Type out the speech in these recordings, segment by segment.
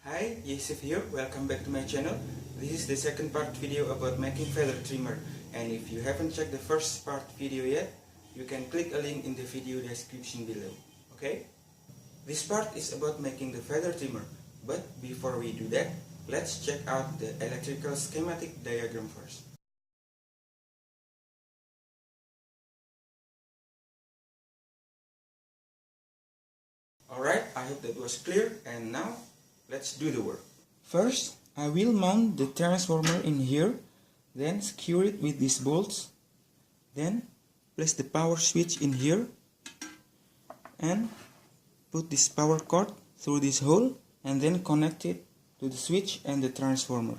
Hi, Yusuf here. Welcome back to my channel. This is the second part video about making feather trimmer, and if you haven't checked the first part video yet, you can click a link in the video description below. Okay? This part is about making the feather trimmer, but before we do that, let's check out the electrical schematic diagram first. Alright, I hope that was clear, and now let's do the work. First, I will mount the transformer in here, then secure it with these bolts, then place the power switch in here, and put this power cord through this hole, and then connect it to the switch and the transformer.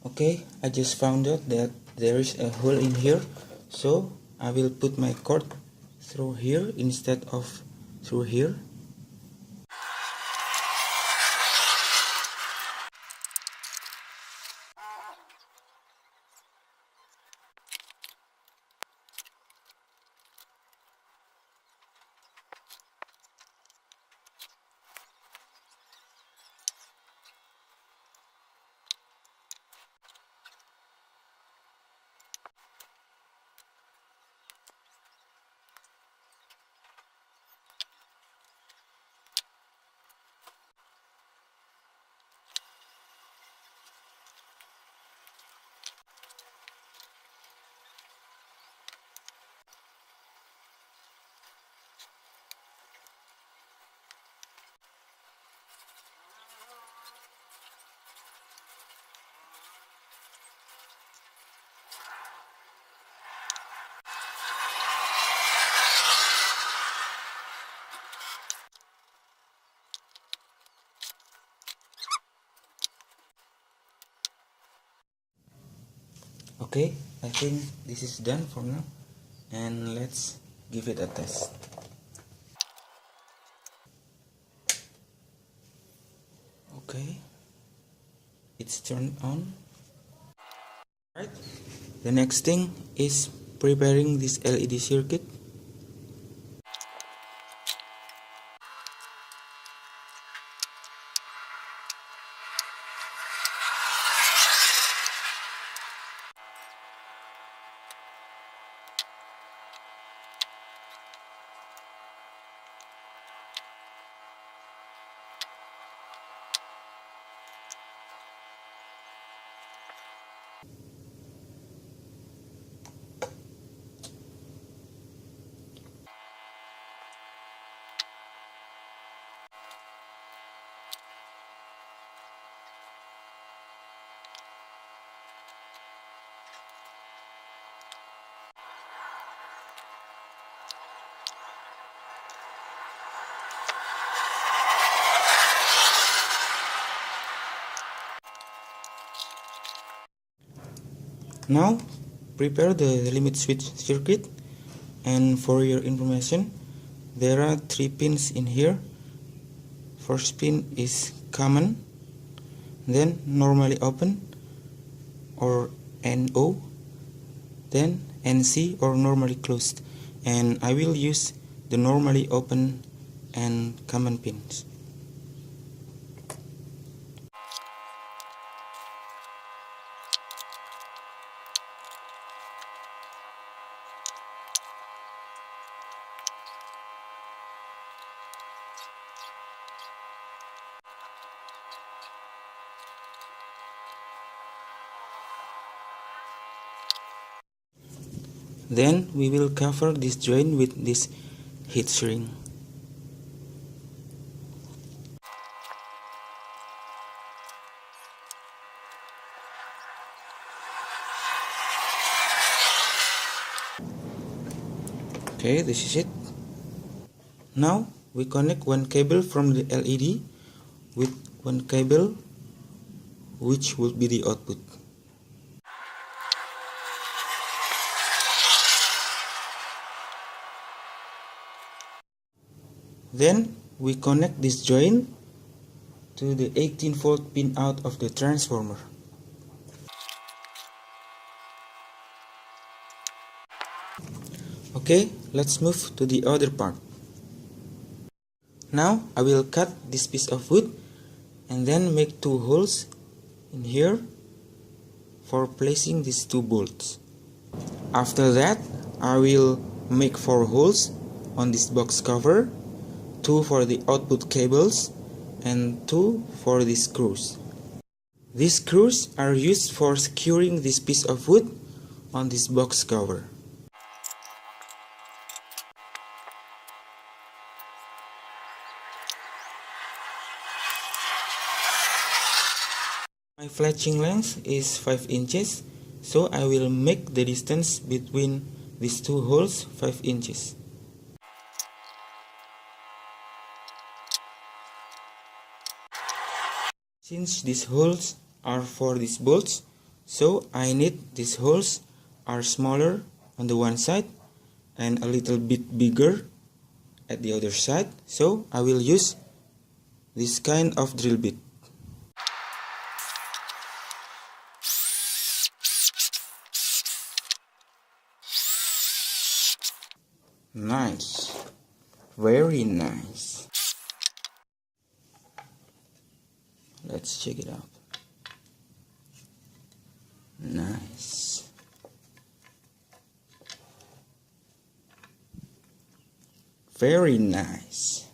Okay, I just found out that there is a hole in here, so I will put my cord through here instead of through here. Okay, I think this is done for now, and let's give it a test. Okay, it's turned on. Right, the next thing is preparing this LED circuit. Now, prepare the limit switch circuit, and for your information, there are 3 pins in here. First pin is common, then normally open or NO, then NC or normally closed, and I will use the normally open and common pins. Then we will cover this drain with this heat shrink. Okay, this is it. Now we connect one cable from the LED with one cable which will be the output. Then we connect this joint to the 18-volt pin out of the transformer. Okay, let's move to the other part. Now I will cut this piece of wood and then make two holes in here for placing these two bolts. After that, I will make 4 holes on this box cover, 2 for the output cables and 2 for the screws. These screws are used for securing this piece of wood on this box cover. My fletching length is 5 inches, so I will make the distance between these two holes 5 inches. Since these holes are for these bolts, so I need these holes are smaller on the one side and a little bit bigger at the other side, so I will use this kind of drill bit. Nice, very nice. Let's check it out. Nice. Very nice.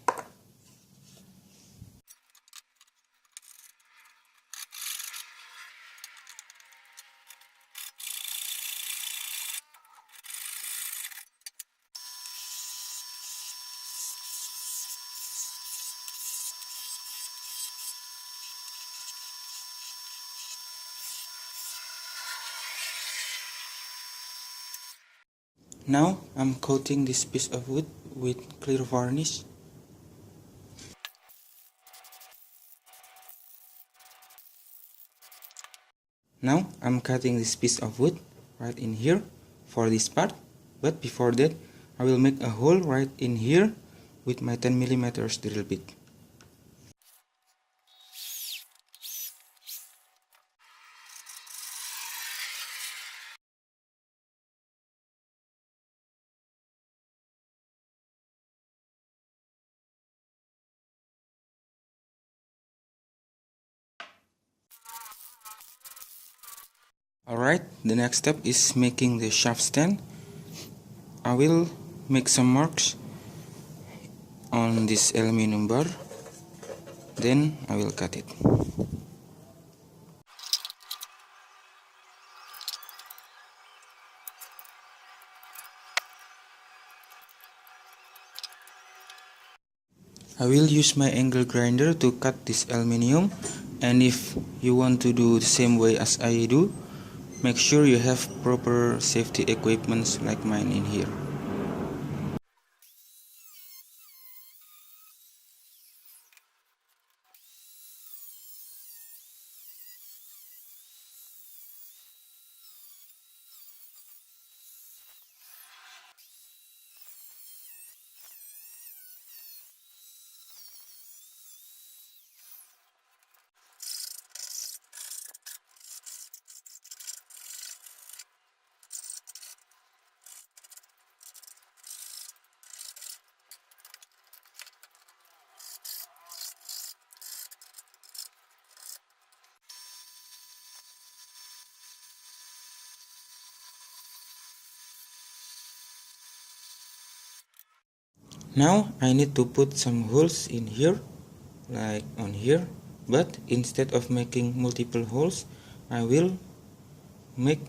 Now I'm coating this piece of wood with clear varnish. Now I'm cutting this piece of wood right in here for this part, but before that I will make a hole right in here with my 10mm drill bit. Alright, the next step is making the shaft stand. I will make some marks on this aluminum bar, then I will cut it. I will use my angle grinder to cut this aluminum, and if you want to do the same way as I do, make sure you have proper safety equipment like mine in here. Now I need to put some holes in here, like on here, but instead of making multiple holes, I will make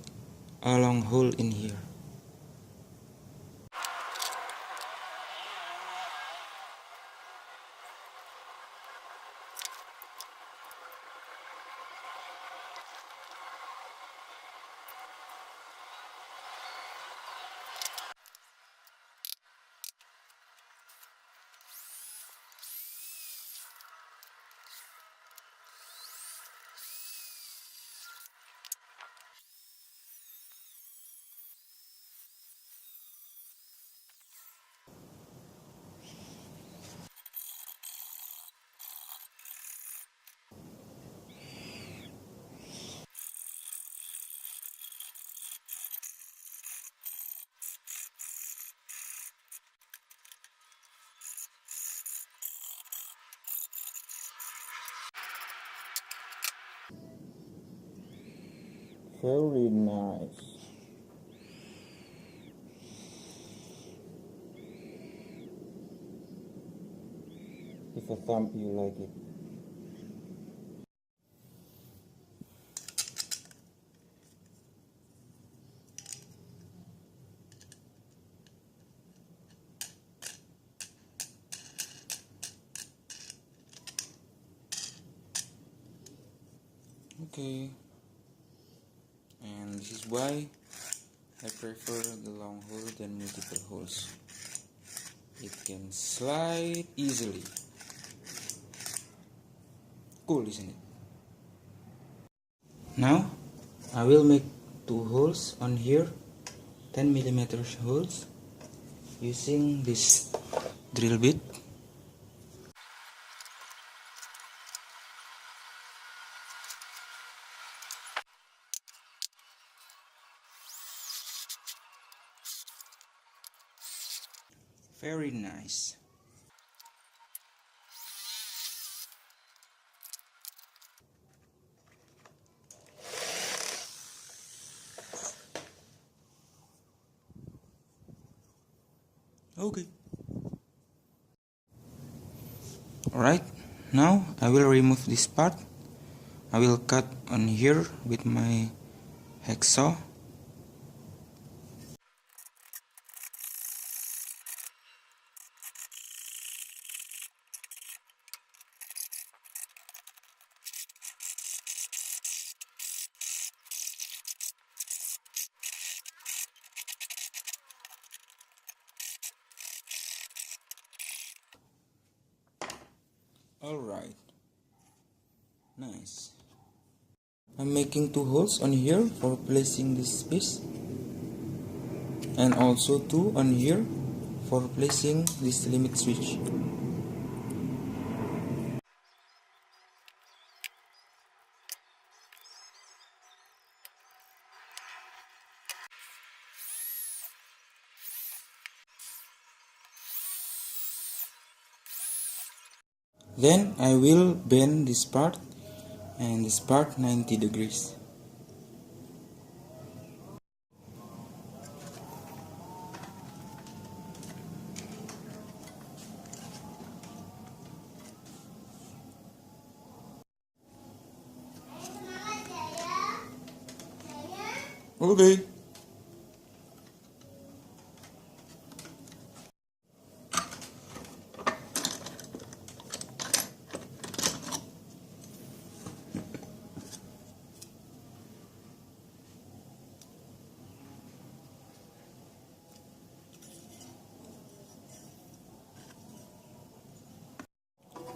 a long hole in here. Very nice. Give a thumb if you like it. Okay, and this is why I prefer the long hole than multiple holes. It can slide easily. Cool, isn't it? Now I will make two holes on here, 10mm holes, using this drill bit. Very nice. Okay. Alright, now I will remove this part. I will cut on here with my hacksaw. Alright, nice. I'm making two holes on here for placing this piece, and also two on here for placing this limit switch. Then I will bend this part and this part 90 degrees. Okay.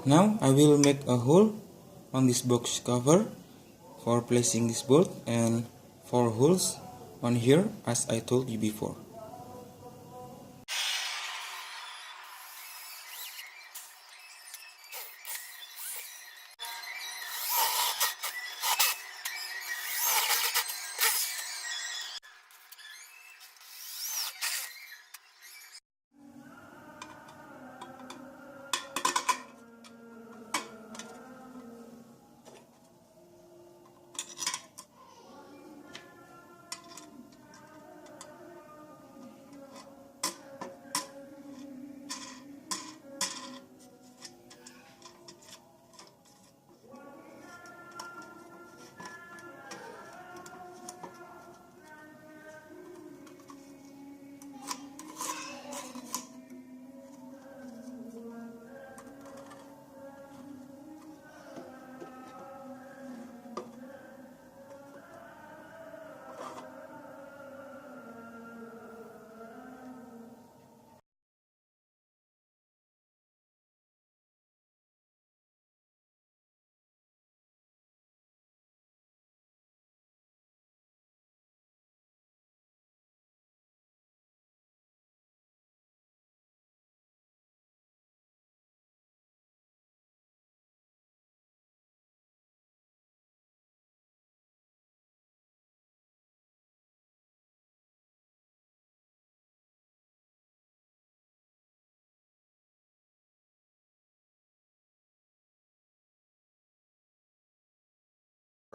Now I will make a hole on this box cover for placing this bolt, and 4 holes on here as I told you before.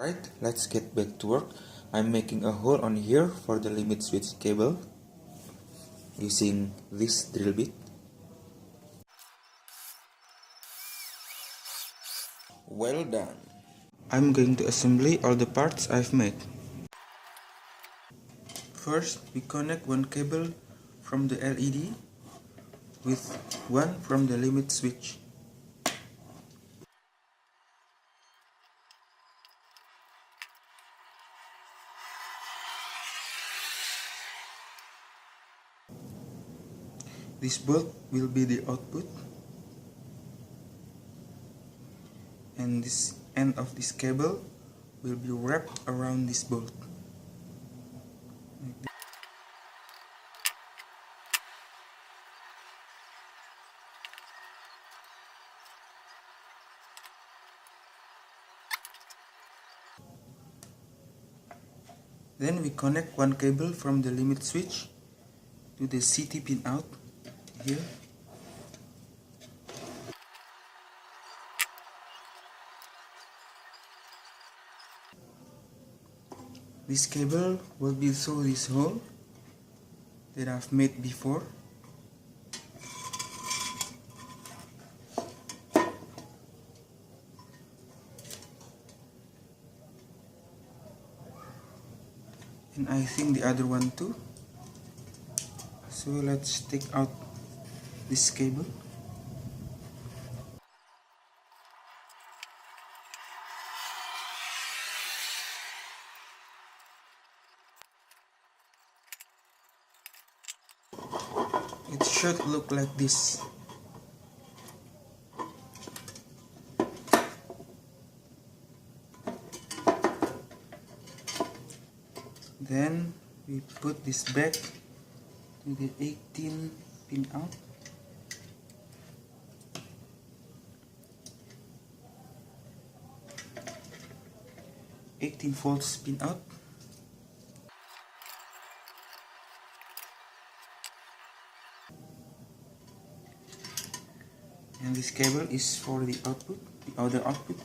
Right, let's get back to work. I'm making a hole on here for the limit switch cable using this drill bit. Well done. I'm going to assemble all the parts I've made. First, we connect one cable from the LED with one from the limit switch. This bolt will be the output, and this end of this cable will be wrapped around this bolt. Then we connect one cable from the limit switch to the CT pin out here. This cable will be through this hole that I've made before. And I think the other one too. So let's take out this cable. It should look like this. Then we put this back to the 18 pin out. Volts pin out. And this cable is for the output, the other output.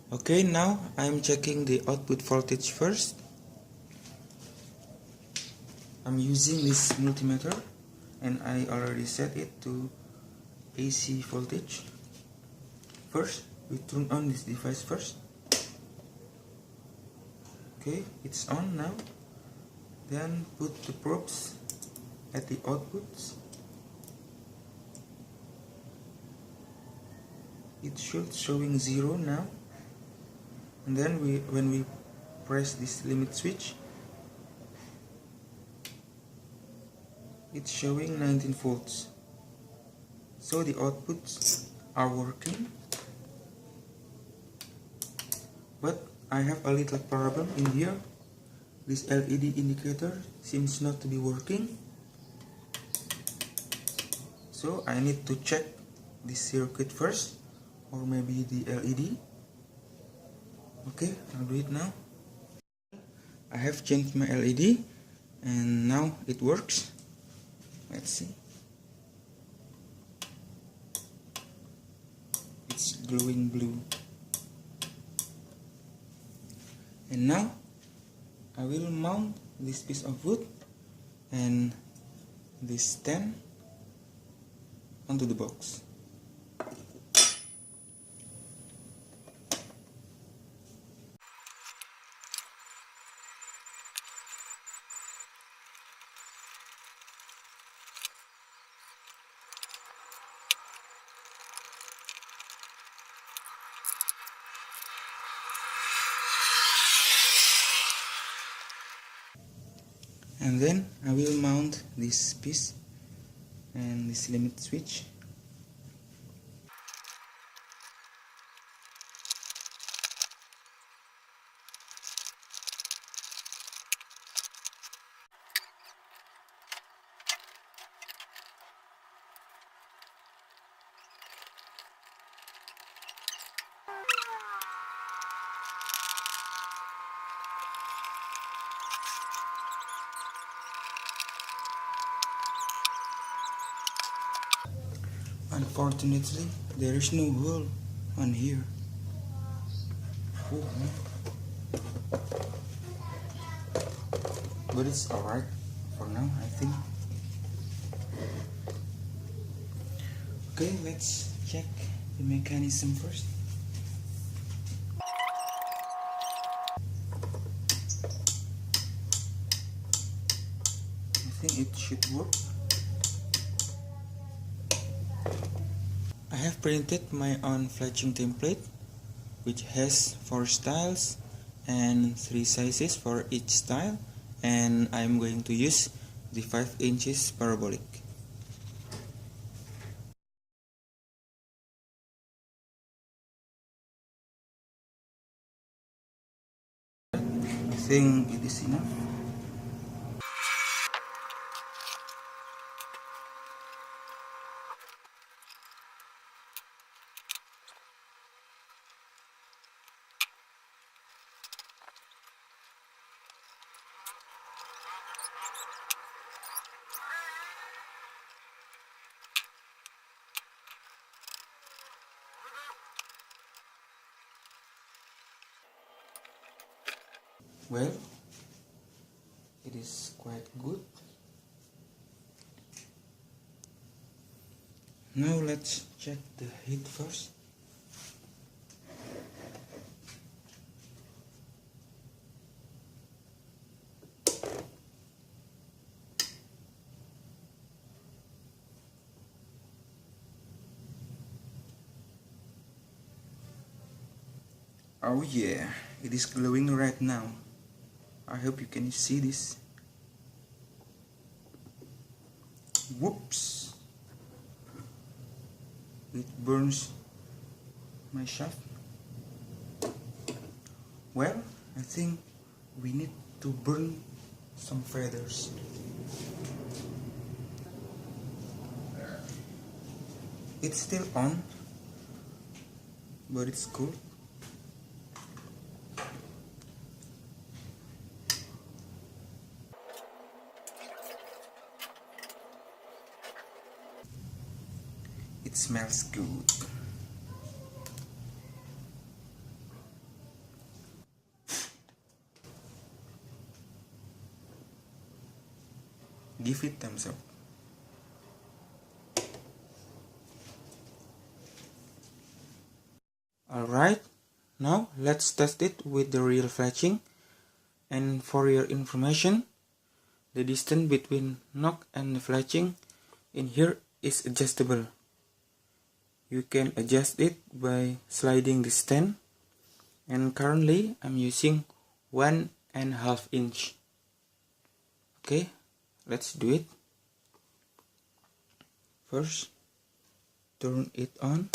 Okay, now I'm checking the output voltage first. I'm using this multimeter and I already set it to AC voltage. First, we turn on this device first. Okay, it's on now. Then put the probes at the outputs. It should showing 0 now. And then when we press this limit switch, it's showing 19 volts. So the outputs are working. But I have a little problem in here. This LED indicator seems not to be working. So I need to check this circuit first, or maybe the LED. Okay, I'll do it now. I have changed my LED and now it works. Let's see. It's glowing blue. And now I will mount this piece of wood and this stand onto the box. And then I will mount this piece and this limit switch. Unfortunately, there is no hole on here. But it's alright for now, I think. Okay, let's check the mechanism first. I think it should work. I have printed my own Fletching template, which has 4 styles and 3 sizes for each style, and I'm going to use the 5 inches parabolic. I think it is enough. Well, it is quite good. Now let's check the heat first. Oh yeah, it is glowing right now. I hope you can see this. Whoops! It burns my shaft. Well, I think we need to burn some feathers. It's still on, but it's cool. It smells good. Give it thumbs up. Alright, now let's test it with the real fletching. And for your information, the distance between knock and the fletching in here is adjustable. You can adjust it by sliding the stand, and currently I'm using 1.5 inch. Okay, let's do it. First, turn it on.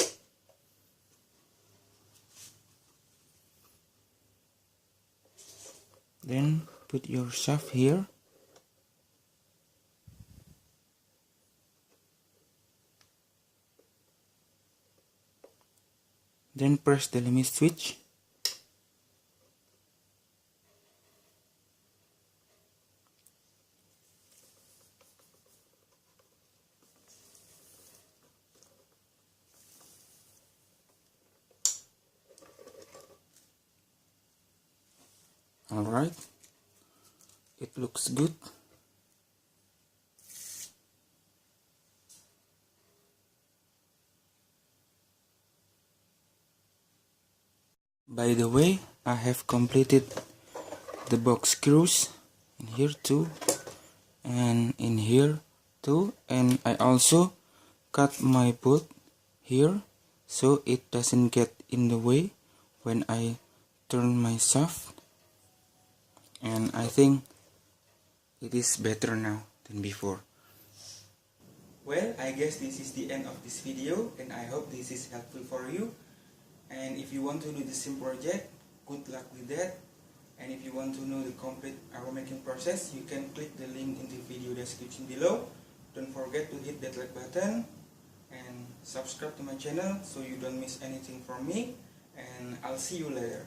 Then put your shaft here. Then press the limit switch. Alright, it looks good. By the way, I have completed the box screws in here too, and in here too, and I also cut my bolt here so it doesn't get in the way when I turn my shaft. And I think it is better now than before. Well, I guess this is the end of this video, and I hope this is helpful for you. And if you want to do the same project, good luck with that. And if you want to know the complete arrow making process, you can click the link in the video description below. Don't forget to hit that like button and subscribe to my channel so you don't miss anything from me. And I'll see you later.